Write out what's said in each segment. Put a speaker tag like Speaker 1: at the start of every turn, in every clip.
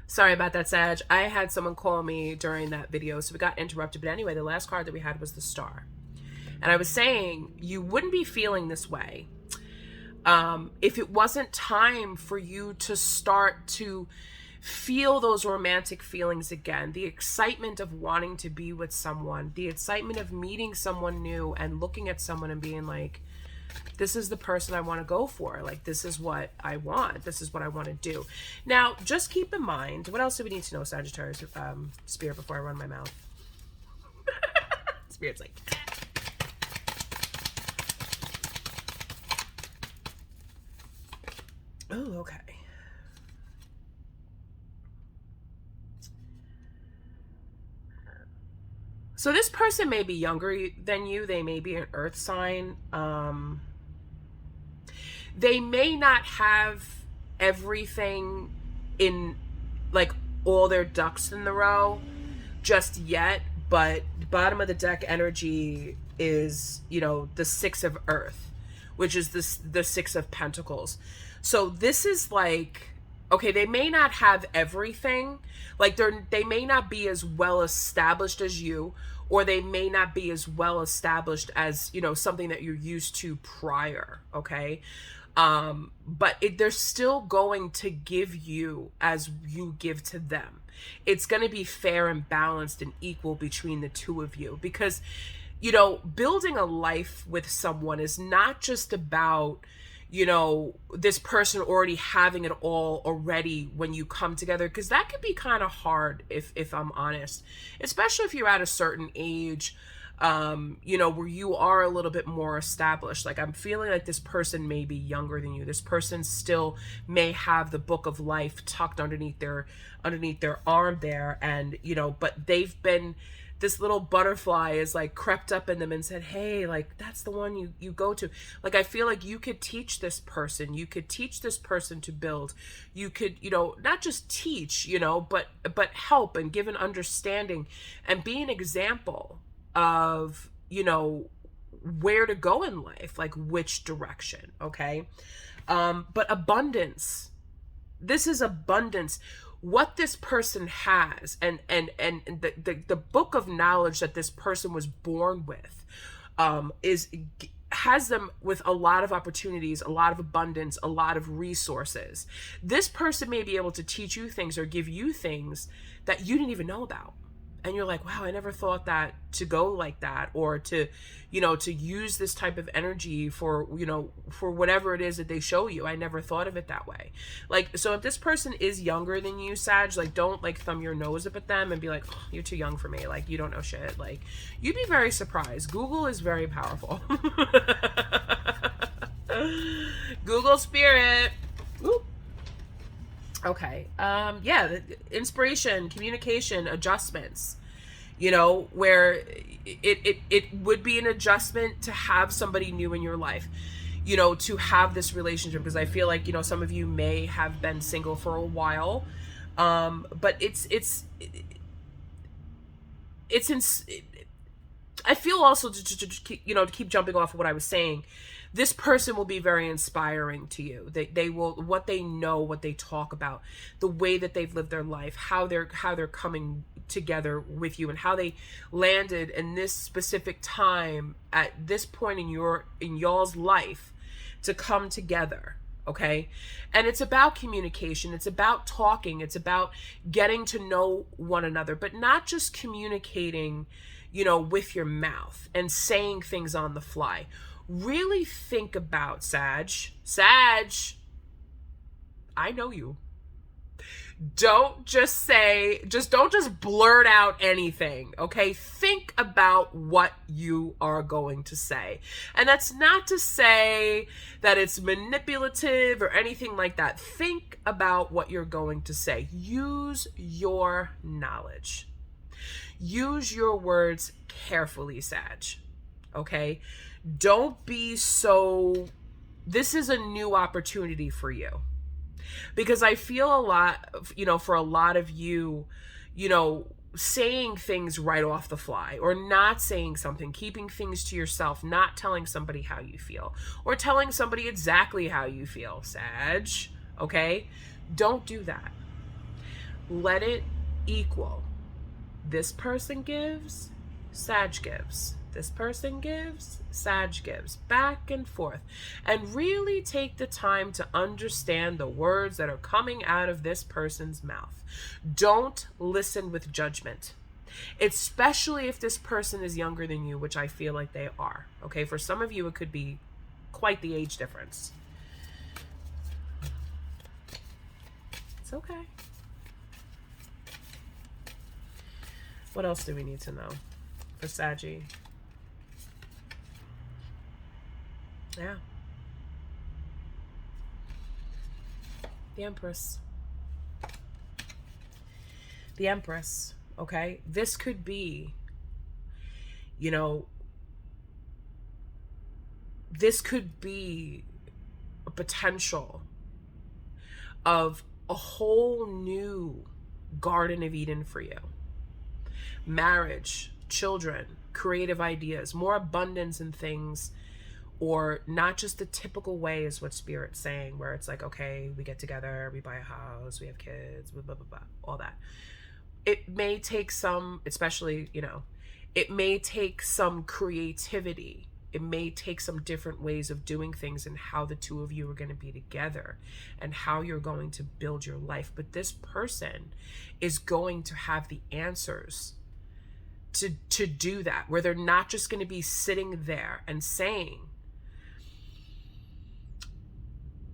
Speaker 1: Sorry about that, Sag. I had someone call me during that video, so we got interrupted. But anyway, the last card that we had was the Star. And I was saying you wouldn't be feeling this way if it wasn't time for you to start to feel those romantic feelings again, the excitement of wanting to be with someone, the excitement of meeting someone new and looking at someone and being like, this is the person I want to go for. Like, this is what I want. This is what I want to do. Now, just keep in mind, what else do we need to know, Sagittarius, Spirit, before I run my mouth? Spirit's like, oh, okay. So this person may be younger than you. They may be an earth sign. They may not have everything in, like, all their ducks in the row just yet, but bottom of the deck energy is, you know, the Six of Earth, which is the Six of Pentacles. So this is like, okay, they may not have everything, like they may not be as well established as you, or they may not be as well established as, you know, something that you're used to prior, okay? But they're still going to give you as you give to them. It's going to be fair and balanced and equal between the two of you, because, you know, building a life with someone is not just about, you know, this person already having it all already when you come together, because that could be kind of hard, if I'm honest, especially if you're at a certain age, you know, where you are a little bit more established. Like, I'm feeling like this person may be younger than you. This person still may have the book of life tucked underneath their arm there, and, you know, but they've been, this little butterfly is like crept up in them and said, hey, like, that's the one you go to. Like, I feel like you could teach this person. You could teach this person to build. You could, you know, not just teach, you know, but help and give an understanding and be an example of, you know, where to go in life, like which direction. Okay. But abundance, this is abundance. What this person has, and the book of knowledge that this person was born with, has them with a lot of opportunities, a lot of abundance, a lot of resources. This person may be able to teach you things or give you things that you didn't even know about. And you're like, wow, I never thought that to go like that, or to, you know, to use this type of energy for, you know, for whatever it is that they show you. I never thought of it that way. Like, so if this person is younger than you, Sag, like, don't like thumb your nose up at them and be like, oh, you're too young for me. Like, you don't know shit. Like, you'd be very surprised. Google is very powerful. Google Spirit. Whoop. Okay. Yeah, inspiration, communication, adjustments, you know, where it would be an adjustment to have somebody new in your life, you know, to have this relationship, because I feel like, you know, some of you may have been single for a while, but I feel also to you know, to keep jumping off of what I was saying, this person will be very inspiring to you. They will, what they know, what they talk about, the way that they've lived their life, how they're coming together with you, and how they landed in this specific time at this point in y'all's life to come together. Okay. And it's about communication. It's about talking. It's about getting to know one another, but not just communicating, you know, with your mouth and saying things on the fly. Really think about, Sag, I know you. Don't just don't just blurt out anything, okay? Think about what you are going to say. And that's not to say that it's manipulative or anything like that. Think about what you're going to say. Use your knowledge. Use your words carefully, Sag, okay? Don't be so, this is a new opportunity for you. Because I feel a lot, you know, for a lot of you, you know, saying things right off the fly, or not saying something, keeping things to yourself, not telling somebody how you feel, or telling somebody exactly how you feel, Sag, okay? Don't do that. let it equal. This person gives, Sag gives. This person gives, Sag gives. Back and forth. And really take the time to understand the words that are coming out of this person's mouth. Don't listen with judgment. Especially if this person is younger than you, which I feel like they are. Okay, for some of you, it could be quite the age difference. It's okay. What else do we need to know for Saggy? Yeah. The Empress. The Empress. Okay, this could be, you know, this could be a potential of a whole new Garden of Eden for you. Marriage, children, creative ideas, more abundance in things, or not just the typical way is what Spirit's saying, where it's like, okay, we get together, we buy a house, we have kids, blah, blah, blah, blah, all that. It may take some, especially, you know, it may take some creativity. It may take some different ways of doing things and how the two of you are going to be together and how you're going to build your life. But this person is going to have the answers to do that, where they're not just going to be sitting there and saying,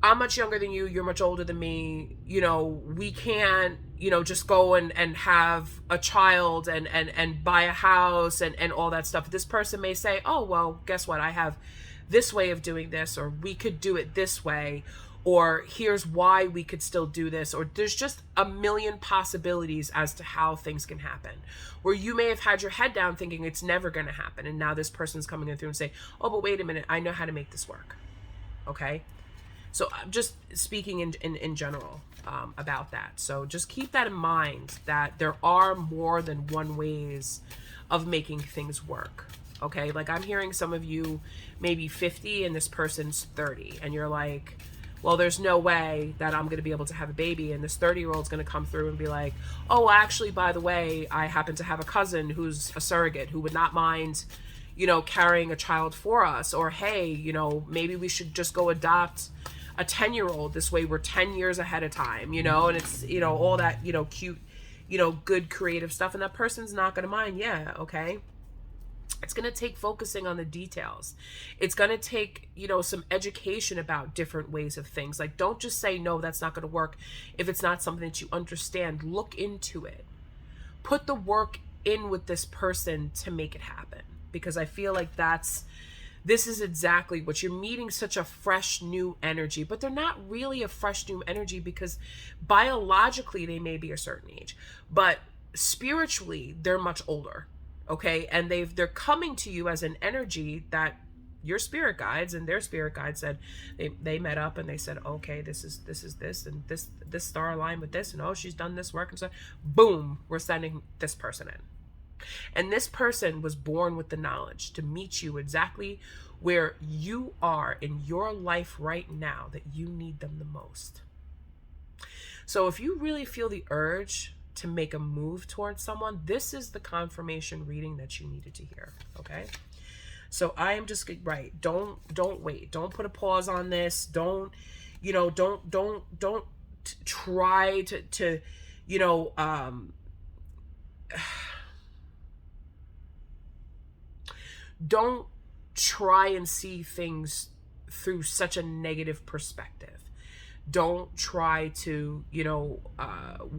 Speaker 1: I'm much younger than you, you're much older than me, you know, we can't, you know, just go and have a child and buy a house and all that stuff. This person may say, oh, well, guess what? I have this way of doing this, or we could do it this way, or here's why we could still do this, or there's just a million possibilities as to how things can happen, where you may have had your head down thinking it's never going to happen. And now this person's coming in through and say, oh, but wait a minute, I know how to make this work. Okay. So I'm just speaking in general about that. So just keep that in mind, that there are more than one ways of making things work. Okay, like I'm hearing some of you maybe 50 and this person's 30, and you're like, well, there's no way that I'm going to be able to have a baby. And this 30-year-old's going to come through and be like, oh, actually, by the way, I happen to have a cousin who's a surrogate who would not mind, you know, carrying a child for us. Or, hey, you know, maybe we should just go adopt a 10-year-old. This way we're 10 years ahead of time, you know, and it's, you know, all that, you know, cute, you know, good creative stuff. And that person's not going to mind. Yeah. Okay. It's going to take focusing on the details. It's going to take, you know, some education about different ways of things. Like, don't just say, no, that's not going to work if it's not something that you understand. Look into it. Put the work in with this person to make it happen. Because I feel like this is exactly what you're meeting, such a fresh new energy, but they're not really a fresh new energy, because biologically they may be a certain age, but spiritually they're much older. Okay. And they're coming to you as an energy that your spirit guides and their spirit guide said, they met up and they said, okay, this is this, and this star aligned with this, and oh, she's done this work, and so boom, we're sending this person in. And this person was born with the knowledge to meet you exactly where you are in your life right now, that you need them the most. So if you really feel the urge to make a move towards someone, this is the confirmation reading that you needed to hear. Okay. So I am just right. Don't wait. Don't put a pause on this. Don't try to, you know, don't try and see things through such a negative perspective. Don't try to, you know,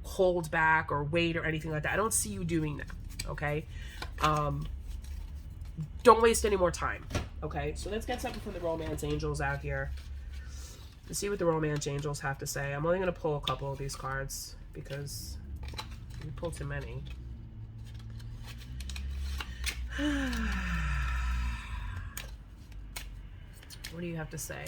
Speaker 1: hold back or wait or anything like that. I don't see you doing that. Okay. Don't waste any more time. Okay. So let's get something from the romance angels out here. Let's see what the romance angels have to say. I'm only going to pull a couple of these cards because we pulled too many. What do you have to say?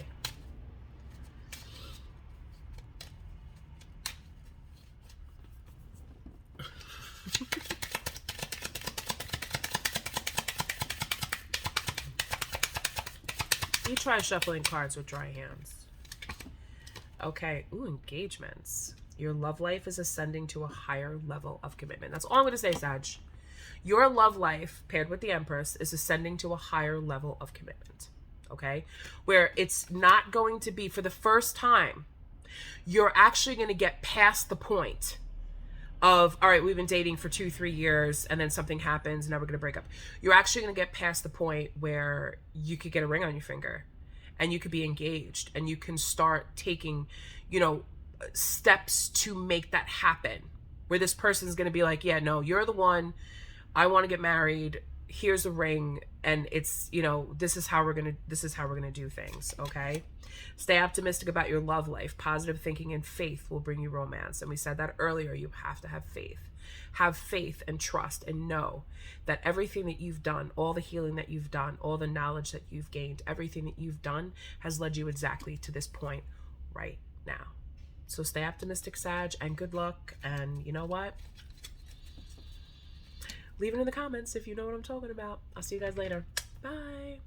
Speaker 1: You try shuffling cards with dry hands. Okay. Ooh, engagements. Your love life is ascending to a higher level of commitment. That's all I'm going to say, Sag. Your love life, paired with the Empress, is ascending to a higher level of commitment. Okay? Where it's not going to be, for the first time, you're actually going to get past the point of, all right, we've been dating for 2-3 years and then something happens and now we're going to break up. You're actually going to get past the point where you could get a ring on your finger and you could be engaged and you can start taking, you know, steps to make that happen, where this person is going to be like, yeah, no, you're the one. I want to get married. Here's a ring. And it's, you know, this is how we're going to do things. Okay. Stay optimistic about your love life. Positive thinking and faith will bring you romance. And we said that earlier. You have to have faith. Have faith and trust and know that everything that you've done, all the healing that you've done, all the knowledge that you've gained, everything that you've done has led you exactly to this point right now. So stay optimistic, Sag, and good luck. And you know what? Leave it in the comments if you know what I'm talking about. I'll see you guys later. Bye.